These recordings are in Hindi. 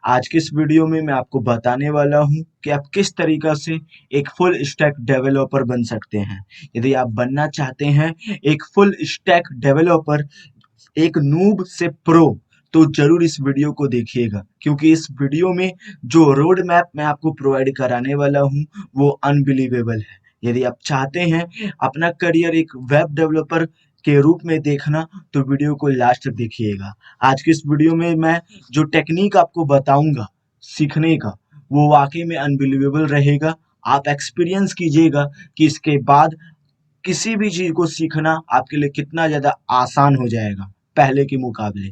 आज के इस वीडियो में मैं आपको बताने वाला हूं कि आप किस तरीका से एक फुल स्टैक डेवलपर बन सकते हैं। यदि आप बनना चाहते हैं एक फुल स्टैक डेवलपर, एक नूब से प्रो, तो जरूर इस वीडियो को देखिएगा, क्योंकि इस वीडियो में जो रोड मैप मैं आपको प्रोवाइड कराने वाला हूं वो अनबिलीवेबल है। यदि आप चाहते हैं अपना करियर एक वेब डेवलपर के रूप में देखना, तो वीडियो को लास्ट तक देखिएगा। आज की इस वीडियो में मैं जो टेक्निक आपको बताऊंगा सीखने का, वो वाकई में अनबिलीवेबल रहेगा। आप एक्सपीरियंस कीजिएगा कि इसके बाद किसी भी चीज को सीखना आपके लिए कितना ज्यादा आसान हो जाएगा पहले के मुकाबले।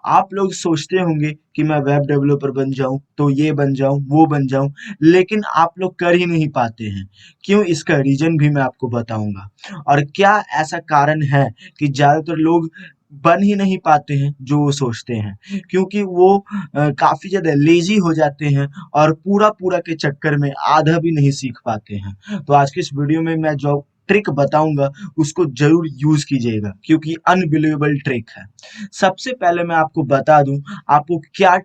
आप लोग सोचते होंगे कि मैं वेब डेवलपर बन जाऊं, तो ये बन जाऊं, वो बन जाऊं, लेकिन आप लोग कर ही नहीं पाते हैं। क्यों? इसका रीजन भी मैं आपको बताऊंगा। और क्या ऐसा कारण है कि ज्यादातर लोग बन ही नहीं पाते हैं जो वो सोचते हैं, क्योंकि वो काफी ज्यादा लेजी हो जाते हैं और पूरा पूरा के चक्कर में आधा भी नहीं सीख पाते हैं। तो आज के इस वीडियो में मैं जो ट्रिक बताऊंगा उसको जरूर यूज कीजिएगा, क्योंकि अनबिलीवेबल ट्रिक है। सबसे पहले मैं आपको बता दूं आपको क्या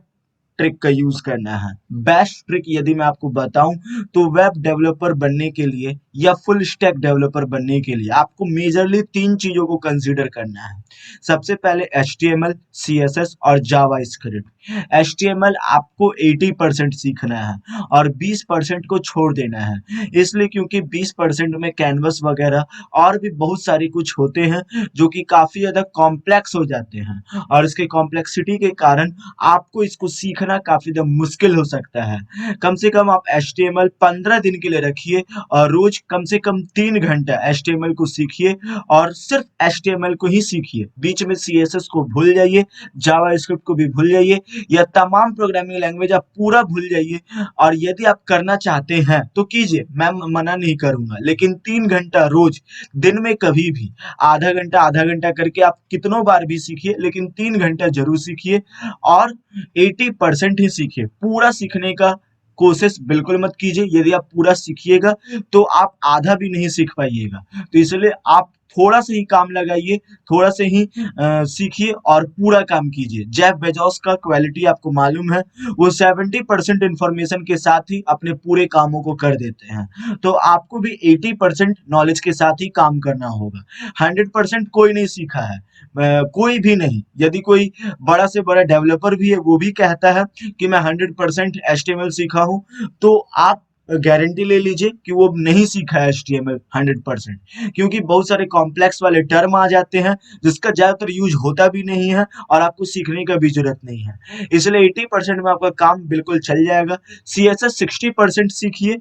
ट्रिक का यूज करना है। बेस्ट ट्रिक यदि मैं आपको बताऊं तो वेब डेवलपर बनने के लिए या फुल स्टैक डेवलपर बनने के लिए आपको मेजरली तीन चीजों को कंसीडर करना है। सबसे पहले HTML, CSS और जावा स्क्रिप्ट। HTML आपको 80% सीखना है और 20% को छोड़ देना है, इसलिए क्योंकि 20% में कैनवस वगैरह और भी बहुत सारी कुछ होते हैं जो कि काफी ज्यादा कॉम्प्लेक्स हो जाते हैं, और इसके कॉम्प्लेक्सिटी के कारण आपको इसको सीखना काफी ज्यादा मुश्किल हो सकता है। कम से कम आप HTML 15 दिन के लिए रखिए और रोज कम से कम 3 घंटा HTML को सीखिए, और सिर्फ HTML को ही सीखिए। बीच में CSS को भूल जाइए, जावा स्क्रिप्ट को भी भूल जाइए, या तमाम प्रोग्रामिंग लैंग्वेज आप पूरा भूल जाइए। और यदि आप करना चाहते हैं तो कीजिए, मैं मना नहीं करूंगा, लेकिन 3 घंटा रोज, दिन में कभी भी आधा घंटा करके आप कितनों बार भी सीखिए, लेकिन 3 घंटा जरूर सीखिए। और 80% ही सीखिए, पूरा सीखने का कोशिश बिल्कुल मत कीजिए। यदि आप पूरा सीखिएगा तो आप आधा भी नहीं सीख पाइएगा, तो इसलिए आप थोड़ा सा ही काम लगाइए, थोड़ा से ही सीखिए और पूरा काम कीजिए। जेफ बेजोस का क्वालिटी आपको मालूम है, वो 70% इंफॉर्मेशन के साथ ही अपने पूरे कामों को कर देते हैं। तो आपको भी 80% नॉलेज के साथ ही काम करना होगा। 100% कोई नहीं सीखा है, कोई भी नहीं। यदि कोई बड़ा से बड़ा डेवलपर भी है, वो भी कहता है कि मैं 100% HTML सीखा हूं, तो आप गारंटी ले लीजिए कि वो नहीं सीखा है HTML 100%, क्योंकि बहुत सारे कॉम्प्लेक्स वाले टर्म आ जाते हैं जिसका ज्यादातर यूज होता भी नहीं है और आपको सीखने का भी जरूरत नहीं है। इसलिए 80% में आपका काम बिल्कुल चल जाएगा। CSS 60% सीखिए,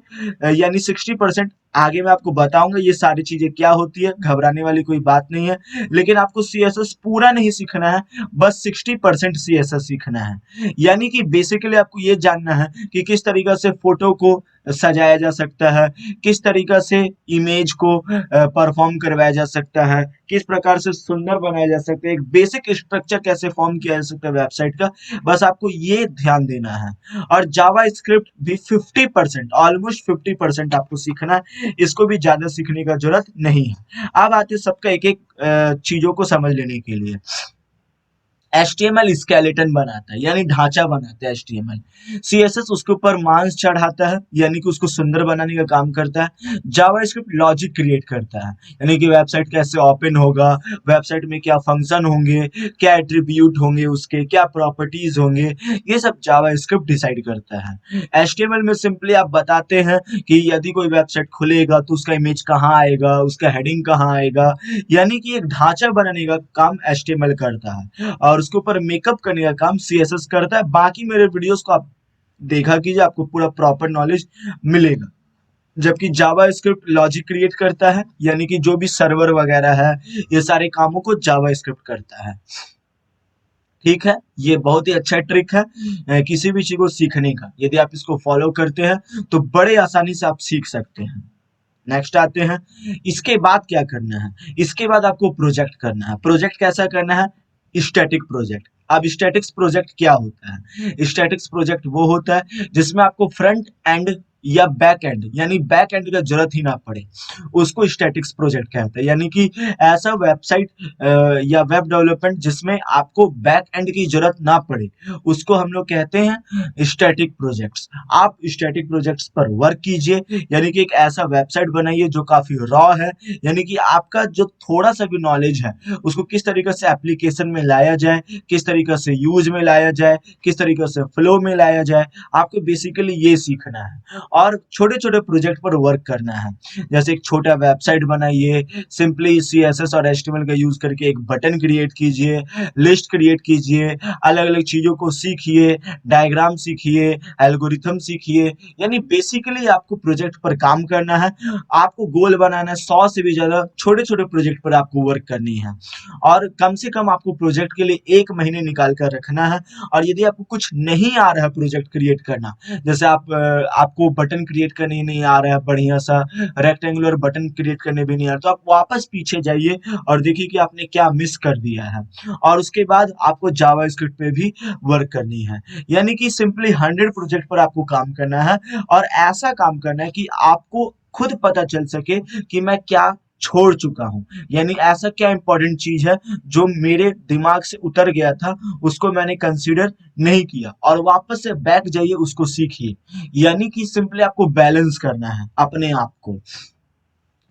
यानी 60%। आगे मैं आपको बताऊंगा ये सारी चीजें क्या होती है, घबराने वाली कोई बात नहीं है। लेकिन आपको CSS पूरा नहीं सीखना है, बस 60% CSS सीखना है। यानी कि बेसिकली आपको ये जानना है कि किस तरीका से फोटो को सजाया जा सकता है, किस तरीका से इमेज को परफॉर्म करवाया जा सकता है, किस प्रकार से सुंदर बनाया जा सकता है, एक बेसिक स्ट्रक्चर कैसे फॉर्म किया जा सकता है वेबसाइट का। बस आपको ये ध्यान देना है। और जावा स्क्रिप्ट भी 50%, ऑलमोस्ट 50% आपको सीखना है, इसको भी ज्यादा सीखने का जरूरत नहीं है। अब आते सबका एक एक चीजों को समझ लेने के लिए। HTML स्केलेटन बनाता है, यानी ढांचा बनाता है HTML। CSS उसके ऊपर मांस चढ़ाता है, यानी कि उसको सुंदर बनाने का काम करता है। जावास्क्रिप्ट लॉजिक क्रिएट करता है, यानी कि वेबसाइट कैसे ओपन होगा, वेबसाइट में क्या फंक्शन होंगे, क्या एट्रीब्यूट होंगे, उसके क्या प्रॉपर्टीज होंगे, ये सब जावास्क्रिप्ट डिसाइड करता है। HTML में सिंपली आप बताते हैं कि यदि कोई वेबसाइट खुलेगा तो उसका इमेज कहाँ आएगा, उसका हेडिंग कहाँ आएगा, यानी कि एक ढांचा बनाने का काम HTML करता है, और उसके ऊपर मेकअप करने का काम CSS करता है। बाकी मेरे वीडियोस को आप देखा कीजिए, आपको पूरा प्रॉपर नॉलेज मिलेगा। जबकि जावा स्क्रिप्ट लॉजिक क्रिएट करता है, यानी कि जो भी सर्वर वगैरह है, ये सारे कामों को जावा स्क्रिप्ट करता है। ठीक है, ये बहुत ही अच्छा ट्रिक है किसी भी चीज को सीखने का। यदि आप इसको फॉलो करते हैं तो बड़े आसानी से आप सीख सकते हैं। नेक्स्ट आते हैं, इसके बाद क्या करना है। इसके बाद आपको प्रोजेक्ट करना है। प्रोजेक्ट कैसा करना है? Static project. अब स्टैटिक्स प्रोजेक्ट क्या होता है? स्टैटिक्स प्रोजेक्ट वो होता है जिसमें आपको फ्रंट एंड या बैक एंड, यानी बैक एंड का जरूरत ही ना पड़े, उसको स्टैटिक्स प्रोजेक्ट कहते हैं। यानी कि ऐसा वेबसाइट या वेब डेवलपमेंट जिसमें आपको बैक एंड की जरूरत ना पड़े, उसको हम लोग कहते हैं स्टैटिक प्रोजेक्ट्स। आप स्टैटिक प्रोजेक्ट्स पर वर्क कीजिए, यानी कि एक ऐसा वेबसाइट बनाइए जो काफी रॉ है, यानी कि आपका जो थोड़ा सा भी नॉलेज है उसको किस तरीके से एप्लीकेशन में लाया जाए, किस तरीके से यूज में लाया जाए, किस तरीके से फ्लो में लाया जाए, आपको बेसिकली ये सीखना है और छोटे छोटे प्रोजेक्ट पर वर्क करना है। जैसे एक छोटा वेबसाइट बनाइए, सिंपली CSS और HTML का यूज करके एक बटन क्रिएट कीजिए, लिस्ट क्रिएट कीजिए, अलग अलग चीजों को सीखिए, डायग्राम सीखिए, एल्गोरिथम सीखिए, यानी बेसिकली आपको प्रोजेक्ट पर काम करना है। आपको गोल बनाना है 100 से भी ज्यादा छोटे छोटे प्रोजेक्ट पर आपको वर्क करनी है, और कम से कम आपको प्रोजेक्ट के लिए 1 महीने निकाल कर रखना है। और यदि आपको कुछ नहीं आ रहा है प्रोजेक्ट क्रिएट करना, जैसे आपको बटन क्रिएट करने नहीं आ रहा है, बढ़िया सा रेक्टेंगुलर बटन क्रिएट करने भी नहीं आ रहा, तो आप वापस पीछे जाइए और देखिए कि आपने क्या मिस कर दिया है, और उसके बाद आपको जावास्क्रिप्ट पे भी वर्क करनी है। यानी कि सिंपली 100 प्रोजेक्ट पर आपको काम करना है, और ऐसा काम करना है कि आपको खुद पता चल सके कि मैं क्या छोड़ चुका हूं, यानी ऐसा क्या इंपॉर्टेंट चीज है जो मेरे दिमाग से उतर गया था, उसको मैंने कंसीडर नहीं किया, और वापस से बैक जाइए उसको सीखिए। यानी कि सिंपली आपको बैलेंस करना है अपने आप को,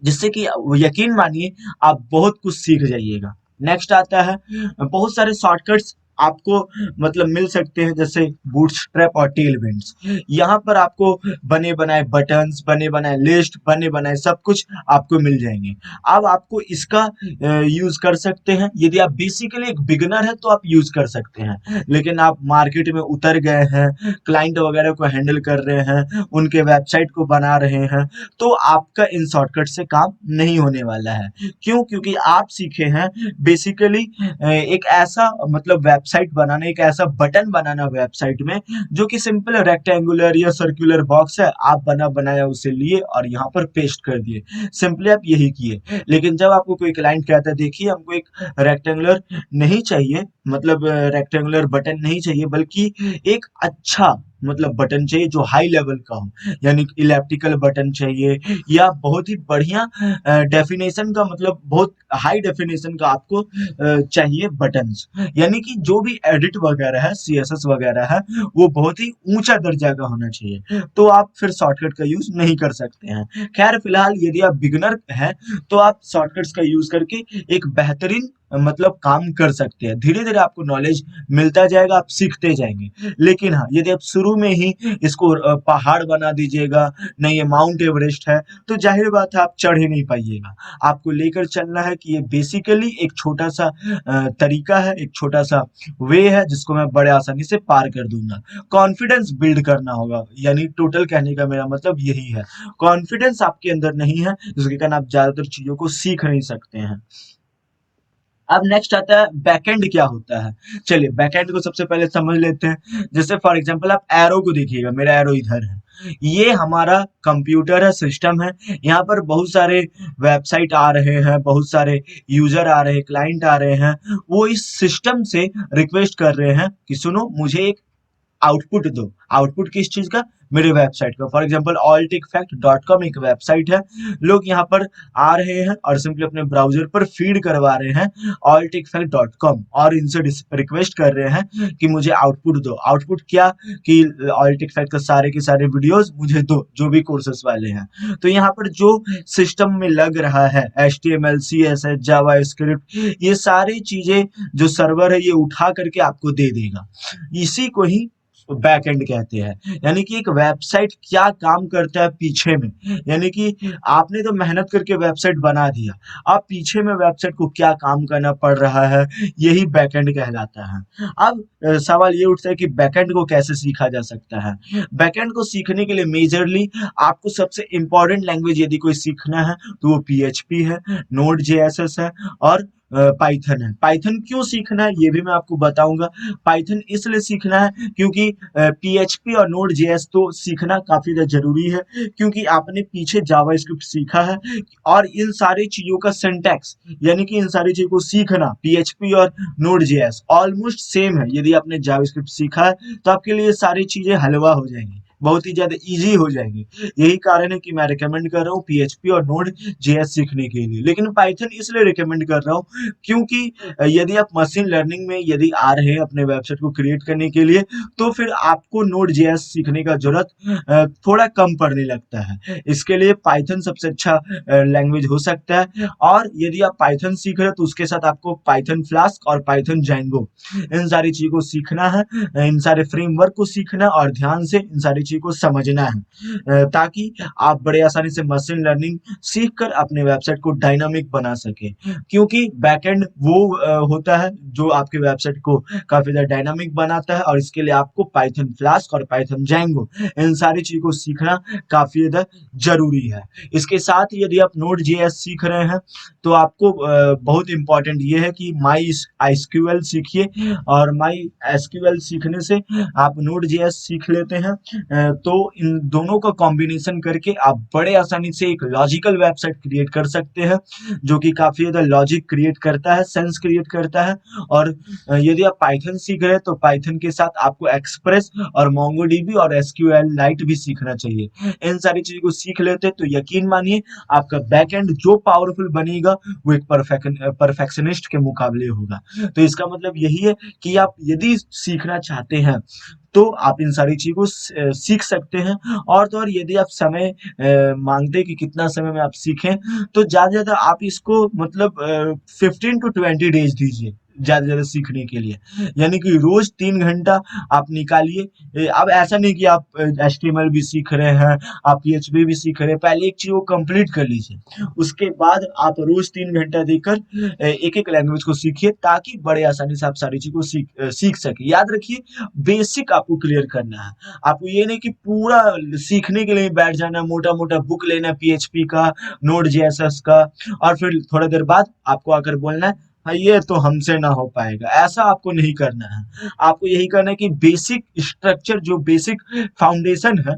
जिससे कि यकीन मानिए आप बहुत कुछ सीख जाइएगा। नेक्स्ट आता है, बहुत सारे शॉर्टकट्स आपको मतलब मिल सकते हैं, जैसे बूटस्ट्रैप और टेलविंड्स। यहाँ पर आपको बने बनाए बटन्स, बने बनाए लिस्ट, बने बनाए सब कुछ आपको मिल जाएंगे। अब आपको इसका यूज कर सकते हैं, यदि आप बेसिकली एक बिगिनर है तो आप यूज कर सकते हैं, लेकिन आप मार्केट में उतर गए हैं, क्लाइंट वगैरह को हैंडल कर रहे हैं, उनके वेबसाइट को बना रहे हैं, तो आपका इन शॉर्टकट से काम नहीं होने वाला है। क्यों? क्योंकि आप सीखे हैं बेसिकली एक ऐसा मतलब वेबसाइट बनाना, एक ऐसा बटन बनाना वेबसाइट में जो कि सिंपल रेक्टेंगुलर या सर्कुलर बॉक्स है, आप बना बनाया उसे लिए और यहाँ पर पेस्ट कर दिए, सिंपली आप यही किए। लेकिन जब आपको कोई क्लाइंट कहता है देखिए हमको एक रेक्टेंगुलर नहीं चाहिए, मतलब रेक्टेंगुलर बटन नहीं चाहिए, बल्कि एक अच्छा मतलब बटन चाहिए जो हाई लेवल का हो, यानी इलेप्टिकल बटन चाहिए, या बहुत ही बढ़िया डेफिनेशन का, मतलब बहुत हाई डेफिनेशन का आपको चाहिए बटन्स, यानी कि जो भी एडिट वगैरह है, CSS वगैरह है, वो बहुत ही ऊंचा दर्जा का होना चाहिए, तो आप फिर शॉर्टकट का यूज नहीं कर सकते हैं। खैर फिलहाल यदि आप बिगनर हैं तो आप शॉर्टकट्स का यूज करके एक बेहतरीन मतलब काम कर सकते हैं। धीरे धीरे आपको नॉलेज मिलता जाएगा, आप सीखते जाएंगे। लेकिन हाँ, यदि आप शुरू में ही इसको पहाड़ बना दीजिएगा, नहीं ये माउंट एवरेस्ट है, तो जाहिर बात है आप चढ़ ही नहीं पाइएगा। आपको लेकर चलना है कि ये बेसिकली एक छोटा सा तरीका है, एक छोटा सा वे है जिसको मैं बड़े आसानी से पार कर दूंगा। कॉन्फिडेंस बिल्ड करना होगा, यानी टोटल कहने का मेरा मतलब यही है। कॉन्फिडेंस आपके अंदर नहीं है, जिसके कारण आप ज्यादातर चीजों को सीख नहीं सकते हैं। अब नेक्स्ट आता है बैकएंड क्या होता है। चलिए बैकएंड को सबसे पहले समझ लेते हैं। जैसे फॉर एग्जांपल आप एरो को देखिएगा, मेरा एरो इधर है, ये हमारा कंप्यूटर है, सिस्टम है। यहाँ पर बहुत सारे वेबसाइट आ रहे हैं, बहुत सारे यूजर आ रहे हैं, क्लाइंट आ रहे हैं, वो इस सिस्टम से रिक्वेस्ट कर रहे हैं कि सुनो मुझे एक आउटपुट दो। आउटपुट किस चीज का? मेरे वेबसाइट का। फॉर एग्जांपल alltechfact.com एक वेबसाइट है, लोग यहाँ पर आ रहे हैं और सिंपली अपने ब्राउजर पर फीड करवा रहे हैं alltechfact.com, और इनसे रिक्वेस्ट कर रहे हैं कि मुझे आउटपुट दो। आउटपुट क्या? कि alltechfact का सारे के सारे वीडियोस मुझे दो, जो भी कोर्सेस वाले हैं। तो यहाँ पर जो सिस्टम में लग रहा है HTML, CSS, जावास्क्रिप्ट, ये सारी चीजें जो सर्वर है ये उठा करके आपको दे देगा। इसी को ही बैकएंड कहते हैं। यानी कि एक वेबसाइट क्या काम करता है पीछे में, यानी कि आपने तो मेहनत करके वेबसाइट बना दिया, अब पीछे में वेबसाइट को क्या काम करना पड़ रहा है, यही बैकएंड कहलाता है। अब सवाल ये उठता है कि बैकएंड को कैसे सीखा जा सकता है। बैकएंड को सीखने के लिए मेजरली आपको सबसे इंपॉर्टेंट लैंग्वेज यदि कोई सीखना है तो वो PHP है, Node.js है, और पाइथन है। पाइथन क्यों सीखना है ये भी मैं आपको बताऊंगा। पाइथन इसलिए सीखना है क्योंकि PHP और Node.js तो सीखना काफी ज्यादा जरूरी है, क्योंकि आपने पीछे जावास्क्रिप्ट सीखा है, और इन सारी चीजों का सिंटैक्स, यानी कि इन सारी चीजों को सीखना PHP और Node.js ऑलमोस्ट सेम है। यदि आपने जावास्क्रिप्ट सीखा है तो आपके लिए सारी चीजें हलवा हो जाएंगी। बहुत ही ज़्यादा ईज़ी हो जाएँगे। यही कारण है कि मैं रिकमेंड कर रहा हूँ पीएचपी और नोड जेएस सीखने के लिए। लेकिन पाइथन इसलिए रिकमेंड कर रहा हूँ क्योंकि यदि आप मशीन लर्निंग में यदि आ रहे हैं अपने वेबसाइट को क्रिएट करने के लिए, तो फिर आपको नोड जेएस सीखने का ज़रूरत थोड़ा कम पड़ने लगता है। इसके लिए पाइथन सबसे अच्छा लैंग्वेज हो सकता है, और यदि आप पाइथन सीख रहे हो तो उसके साथ आपको पाइथन फ्लास्क और पाइथन जैंगो इन सारी चीज़ों को सीखना है, इन सारे फ्रेमवर्क को सीखना है और ध्यान से इन सारी चीज़ों को समझना है, ताकि आप बड़े आसानी से मशीन लर्निंग सीख कर अपने वेबसाइट को डायनामिक बना सके, क्योंकि बैकएंड वो होता है जो आपके वेबसाइट को काफ़ी ज़्यादा डायनामिक बनाता है, और इसके लिए आपको पाइथन फ्लास्क और पाइथन जैंगो इन सारी चीज़ों को सीखना काफ़ी ज़्यादा ज़रूरी है। इसके साथ ही यदि आप नोड जेएस सीख रहे हैं तो आपको बहुत इंपॉर्टेंट ये है कि माई एसक्यूएल सीखिए, और माई एसक्यूएल सीखने से आप नोड जेएस सीख लेते हैं, तो इन दोनों का कॉम्बिनेशन करके आप बड़े आसानी से एक लॉजिकल वेबसाइट क्रिएट कर सकते हैं, जो कि काफ़ी ज़्यादा लॉजिक क्रिएट करता है, सेंस क्रिएट करता है। और यदि आप पाइथन सीख रहे हैं तो पाइथन के साथ आपको एक्सप्रेस और मोंगोडीबी और एसक्यूएल लाइट भी सीखना चाहिए। इन सारी चीज़ों को सीख लेते हैं तो यकीन मानिए आपका बैकएंड जो पावरफुल बनेगा वो एक परफेक्शनिस्ट के मुकाबले होगा। तो इसका मतलब यही है कि आप यदि सीखना चाहते हैं तो आप इन सारी चीज़ों को सीख सकते हैं। और तो और यदि आप समय मांगते हैं कि कितना समय में आप सीखें, तो ज़्यादा से ज़्यादा आप इसको मतलब 15 टू 20 डेज दीजिए ज़्यादा से ज़्यादा सीखने के लिए। यानी कि रोज़ 3 घंटा आप निकालिए। अब ऐसा नहीं कि आप एचटीएमएल भी सीख रहे हैं, आप पीएचपी भी सीख रहे हैं, पहले एक चीज़ को कंप्लीट कर लीजिए। उसके बाद आप रोज़ 3 घंटा देकर एक-एक लैंग्वेज को सीखिए, ताकि बड़े आसानी से आप सारी चीज़ को सीख सकें। याद रखिए बेसिक आपको क्लियर करना है। आपको ये नहीं कि पूरा सीखने के लिए बैठ जाना, मोटा-मोटा बुक लेना पीएचपी का, नोड जेएसएस का, और फिर थोड़ा देर बाद आपको आकर बोलना है हाँ, ये तो हमसे ना हो पाएगा। ऐसा आपको नहीं करना है। आपको यही करना है कि बेसिक स्ट्रक्चर जो बेसिक फाउंडेशन है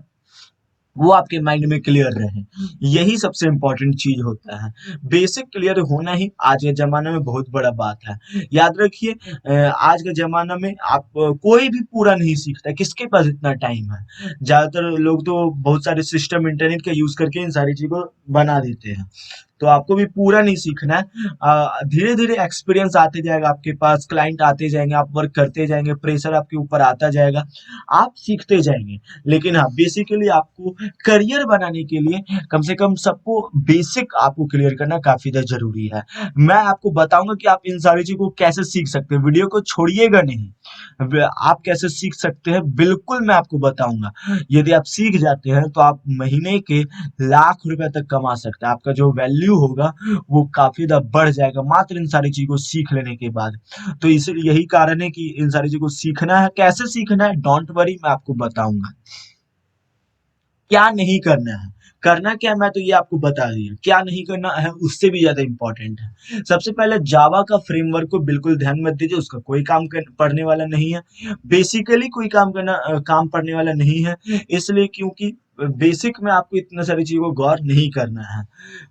वो आपके माइंड में क्लियर रहे। यही सबसे इम्पोर्टेंट चीज़ होता है। बेसिक क्लियर होना ही आज के ज़माने में बहुत बड़ा बात है। याद रखिए आज के ज़माना में आप कोई भी पूरा नहीं सीखता, किसके पास इतना टाइम है? ज़्यादातर लोग तो बहुत सारे सिस्टम इंटरनेट का यूज़ करके इन सारी चीज़ को बना देते हैं। तो आपको भी पूरा नहीं सीखना है। धीरे-धीरे एक्सपीरियंस आते जाएगा आपके पास, क्लाइंट आते जाएँगे, आप वर्क करते जाएँगे, प्रेशर आपके ऊपर आता जाएगा, आप सीखते जाएँगे। लेकिन हाँ, बेसिकली आपको करियर बनाने के लिए कम से कम सबको बेसिक आपको क्लियर करना काफ़ी ज़्यादा ज़रूरी है। मैं आपको बताऊँगा कि आप इन सारी चीज़ों को कैसे सीख सकते हैं, वीडियो को छोड़िएगा नहीं। आप कैसे सीख सकते हैं, बिल्कुल मैं आपको बताऊँगा। यदि आप सीख जाते हैं, तो आप महीने के लाख रुपए तक कमा सकते हैं। आपका जो वैल्यू होगा, वो काफ़ी ज़्यादा बढ़ जाएगा, मात्र इन सारी चीज़ों को सीख लेने के बाद। तो इसीलिए यही कारण है कि इन सारी चीज़ों को सीखना है। कैसे सीखना है, डोंट वरी, मैं आपको बताऊँगा। क्या नहीं करना है, करना क्या है मैं तो ये आपको बता दिया, क्या नहीं करना है उससे भी ज़्यादा इम्पोर्टेंट है। सबसे पहले जावा का फ्रेमवर्क को बिल्कुल ध्यान मत दीजिए, उसका कोई काम पड़ने वाला नहीं है। बेसिकली कोई काम पड़ने वाला नहीं है, इसलिए क्योंकि बेसिक में आपको इतनी सारी चीज़ों को गौर नहीं करना है।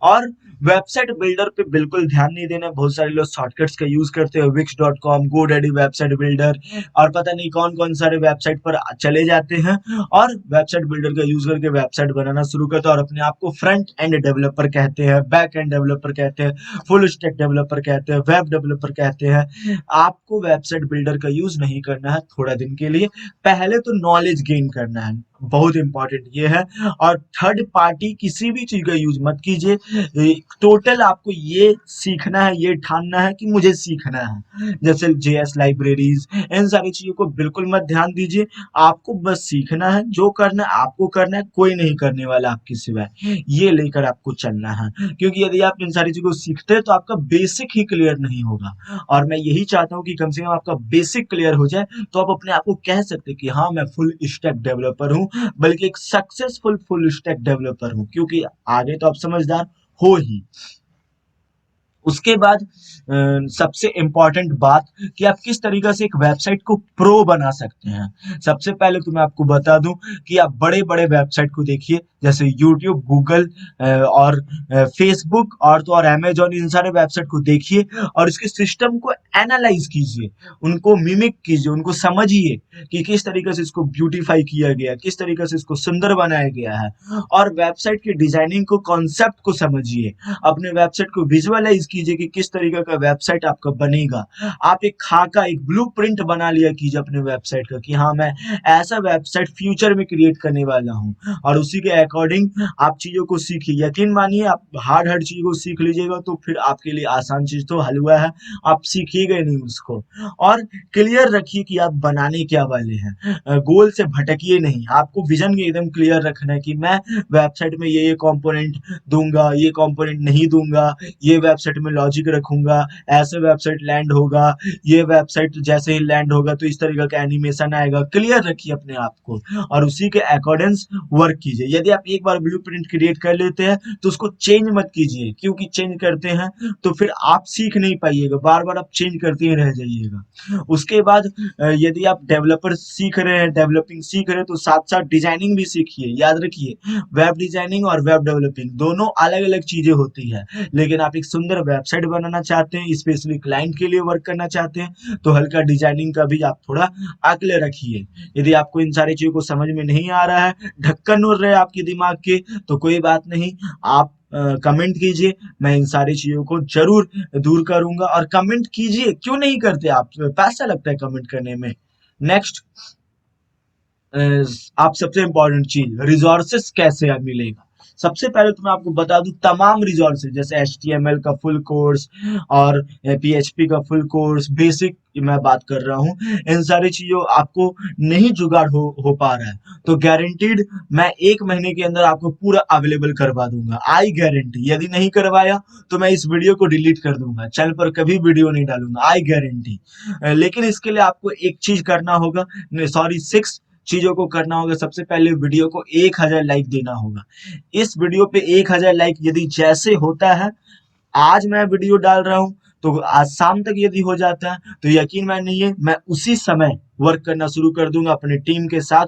और वेबसाइट बिल्डर पे बिल्कुल ध्यान नहीं देना है। बहुत सारे लोग शॉर्टकट्स का यूज़ करते हैं, wix.com, GoDaddy वेबसाइट बिल्डर, और पता नहीं कौन-कौन सारे वेबसाइट पर चले जाते हैं, और वेबसाइट बिल्डर का यूज़ करके वेबसाइट बनाना शुरू करते हैं, और अपने आप को फ्रंट एंड डेवलपर कहते हैं, बैक एंड डेवलपर कहते हैं, फुल स्टैक डेवलपर कहते हैं, वेब डेवलपर कहते हैं। आपको वेबसाइट बिल्डर का यूज़ नहीं करना है थोड़ा दिन के लिए। पहले तो नॉलेज गेन करना है, बहुत इंपॉर्टेंट ये है। और थर्ड पार्टी किसी भी चीज़ का यूज़ मत कीजिए। टोटल आपको ये सीखना है, ये ठानना है कि मुझे सीखना है। जैसे जेएस लाइब्रेरीज, इन सारी चीज़ों को बिल्कुल मत ध्यान दीजिए। आपको बस सीखना है, जो करना है आपको करना है, कोई नहीं करने वाला आपके सिवाय। ये लेकर आपको चलना है, क्योंकि यदि आप इन सारी चीज़ों को सीखते हैं तो आपका बेसिक ही क्लियर नहीं होगा। और मैं यही चाहता हूँ कि कम से कम आपका बेसिक क्लियर हो जाए, तो आप अपने आप को कह सकते हैं कि हाँ, मैं फुल स्टैक डेवलपर हूँ, बल्कि एक सक्सेसफुल फुल स्टैक डेवलपर हूँ, क्योंकि आगे तो आप समझदार हो ही। उसके बाद सबसे इम्पोर्टेंट बात कि आप किस तरीके से एक वेबसाइट को प्रो बना सकते हैं। सबसे पहले तो मैं आपको बता दूं कि आप बड़े-बड़े वेबसाइट को देखिए, जैसे यूट्यूब, गूगल और फेसबुक और तो और अमेज़न, इन सारे वेबसाइट को देखिए और इसके सिस्टम को एनालाइज़ कीजिए, उनको मिमिक कीजिए, उनको समझिए कि किस तरीके से इसको ब्यूटीफाई किया गया है, किस तरीके से इसको सुंदर बनाया गया है और वेबसाइट की डिज़ाइनिंग को, कॉन्सेप्ट को समझिए। अपने वेबसाइट को विजुअलाइज कीजिए कि किस तरीके का वेबसाइट आपका बनेगा। आप एक खाका, एक ब्लूप्रिंट बना लिया कीजिए अपने वेबसाइट का कि हाँ, मैं ऐसा वेबसाइट फ्यूचर में क्रिएट करने वाला हूँ और उसी के अकॉर्डिंग आप चीज़ों को सीखिए। यकीन मानिए, आप हार्ड चीज़ों को सीख लीजिएगा तो फिर आपके लिए आसान चीज़ तो हलवा है, आप सीखिएगा ही नहीं उसको। और क्लियर रखिए कि आप बनाने क्या वाले हैं। गोल से भटकिए नहीं, आपको विजन एकदम क्लियर रखना है कि मैं वेबसाइट में ये कंपोनेंट दूंगा, ये कंपोनेंट नहीं दूंगा, ये वेबसाइट में लॉजिक रखूंगा, ऐसे वेबसाइट लैंड होगा, ये वेबसाइट जैसे ही लैंड होगा तो इस तरीके का एनिमेशन आएगा। क्लियर रखिए अपने आप को और उसी के अकॉर्डेंस वर्क कीजिए। यदि आप एक बार ब्लूप्रिंट क्रिएट कर लेते हैं तो उसको चेंज मत कीजिए, क्योंकि चेंज करते हैं तो फिर आप सीख नहीं पाइएगा, बार बार आप चेंज करते ही रह जाइएगा। उसके बाद यदि आप डेवलपर सीख रहे हैं, डेवलपिंग सीख रहे हैं तो साथ साथ डिजाइनिंग भी सीखिए। याद रखिए, वेब डिजाइनिंग और वेब डेवलपिंग दोनों अलग अलग चीजें होती है, लेकिन आप एक सुंदर वेबसाइट बनाना चाहते हैं, स्पेशली क्लाइंट के लिए वर्क करना चाहते हैं तो हल्का डिजाइनिंग का भी आप थोड़ा अक्ल रखिए। यदि आपको इन सारी चीजों को समझ में नहीं आ रहा है, ढक्कन उड़ रहे हैं आपके दिमाग के, तो कोई बात नहीं, आप कमेंट कीजिए, मैं इन सारी चीजों को जरूर दूर करूंगा। और कमेंट कीजिए, क्यों नहीं करते आप, पैसा लगता है कमेंट करने में। नेक्स्ट, आप सबसे इंपॉर्टेंट चीज, रिसोर्सेस कैसे मिलेगा। सबसे पहले तो मैं आपको बता दूं, तमाम रिसोर्सेज जैसे HTML का फुल कोर्स और PHP का फुल कोर्स, बेसिक मैं बात कर रहा हूँ, इन सारी चीजों आपको नहीं जुगाड़ हो पा रहा है तो गारंटीड मैं 1 महीने के अंदर आपको पूरा अवेलेबल करवा दूंगा। I guarantee. यदि नहीं करवाया तो मैं इस वीडियो को डिलीट कर दूंगा, चैनल पर कभी वीडियो नहीं डालूंगा, आई गारंटी। लेकिन इसके लिए आपको एक चीज करना होगा, सॉरी 6 चीजों को करना होगा। सबसे पहले वीडियो को 1000 लाइक देना होगा। इस वीडियो पे 1000 लाइक यदि जैसे होता है, आज मैं वीडियो डाल रहा हूं तो आज शाम तक यदि हो जाता है तो यकीन मानिए मैं उसी समय वर्क करना शुरू कर दूंगा अपने टीम के साथ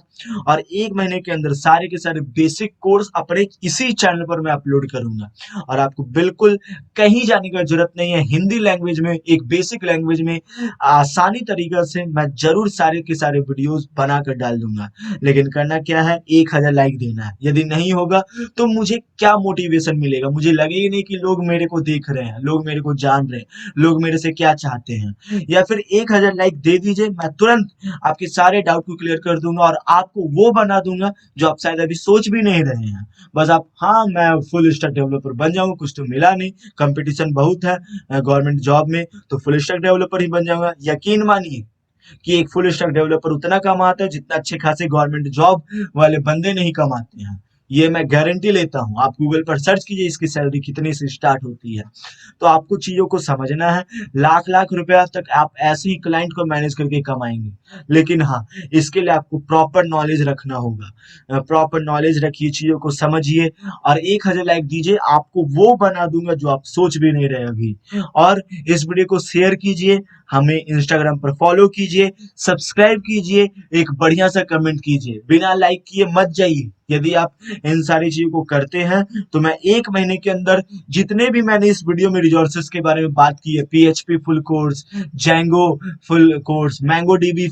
और 1 महीने के अंदर सारे के सारे बेसिक कोर्स अपने इसी चैनल पर मैं अपलोड करूंगा और आपको बिल्कुल कहीं जाने की जरूरत नहीं है। हिंदी लैंग्वेज में, एक बेसिक लैंग्वेज में आसानी तरीके से मैं जरूर सारे के सारे वीडियोस बनाकर डाल दूंगा। लेकिन करना क्या है, 1000 लाइक देना है। यदि नहीं होगा तो मुझे क्या मोटिवेशन मिलेगा, मुझे लगेगा नहीं कि लोग मेरे को देख रहे हैं, लोग मेरे को जान रहे हैं, लोग मेरे से क्या चाहते हैं। या फिर 1000 लाइक दे दीजिए, मैं तुरंत आपके सारे डाउट को क्लियर कर दूंगा और आपको वो बना दूंगा जो आप शायद अभी सोच भी नहीं रहे हैं। बस आप, हाँ मैं फुल स्टैक डेवलपर बन जाऊंगा, कुछ तो मिला नहीं, कंपटीशन बहुत है गवर्नमेंट जॉब में, तो फुल स्टैक डेवलपर ही बन जाऊंगा। यकीन मानिए कि एक फुल स्टैक डेवलपर उतना कमाता है जितना अच्छे खासे गवर्नमेंट जॉब वाले बंदे नहीं कमाते हैं। ये मैं गारंटी लेता हूँ। आप गूगल पर सर्च कीजिए इसकी सैलरी कितने से स्टार्ट होती है। तो आपको चीजों को समझना है। लाख लाख रुपया तक आप ऐसे ही क्लाइंट को मैनेज करके कमाएंगे, लेकिन हाँ, इसके लिए आपको प्रॉपर नॉलेज रखना होगा। प्रॉपर नॉलेज रखिए, चीजों को समझिए और 1000 लाइक दीजिए, आपको वो बना दूंगा जो आप सोच भी नहीं रहे अभी। और इस वीडियो को शेयर कीजिए, हमें इंस्टाग्राम पर फॉलो कीजिए, सब्सक्राइब कीजिए, एक बढ़िया सा कमेंट कीजिए। बिना लाइक किए मत जाइए। यदि आप इन सारी चीजों को करते हैं तो मैं 1 महीने के अंदर जितने भी मैंने इस वीडियो में रिसोर्सेज के बारे में बात की है, PHP full course, Django full course, MongoDB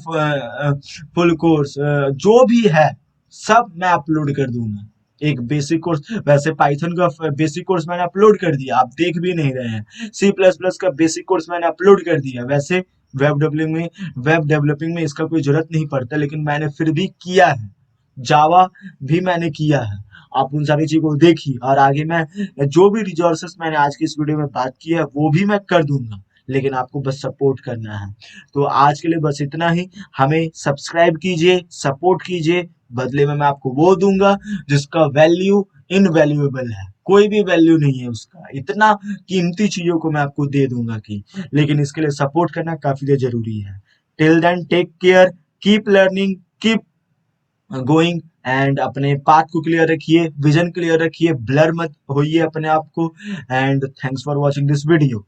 full course, जो भी है सब मैं अपलोड कर दूंगा। एक बेसिक कोर्स, वैसे पाइथन का बेसिक कोर्स मैंने अपलोड कर दिया, आप देख भी नहीं रहे हैं। C++ का बेसिक कोर्स मैंने अपलोड कर दिया। वैसे वेब डेवलपिंग में इसका कोई जरूरत नहीं पड़ता, लेकिन मैंने फिर भी किया है। जावा भी मैंने किया है। आप उन सारी चीजों को देखिए और आगे मैं जो भी रिसोर्सेस मैंने आज की इस वीडियो में बात की है वो भी मैं कर दूंगा, लेकिन आपको बस सपोर्ट करना है। तो आज के लिए बस इतना ही। हमें सब्सक्राइब कीजिए, सपोर्ट कीजिए, बदले में मैं आपको वो दूंगा जिसका वैल्यू इनवैल्यूएबल है। कोई भी वैल्यू नहीं है उसका, इतना कीमती चीजों को मैं आपको दे दूंगा कि, लेकिन इसके लिए सपोर्ट करना काफी जरूरी है। Till then take care, keep learning, keep going and अपने पाथ को क्लियर रखिए, विजन क्लियर रखिए, ब्लर मत होइए अपने आप को। And thanks for watching this video.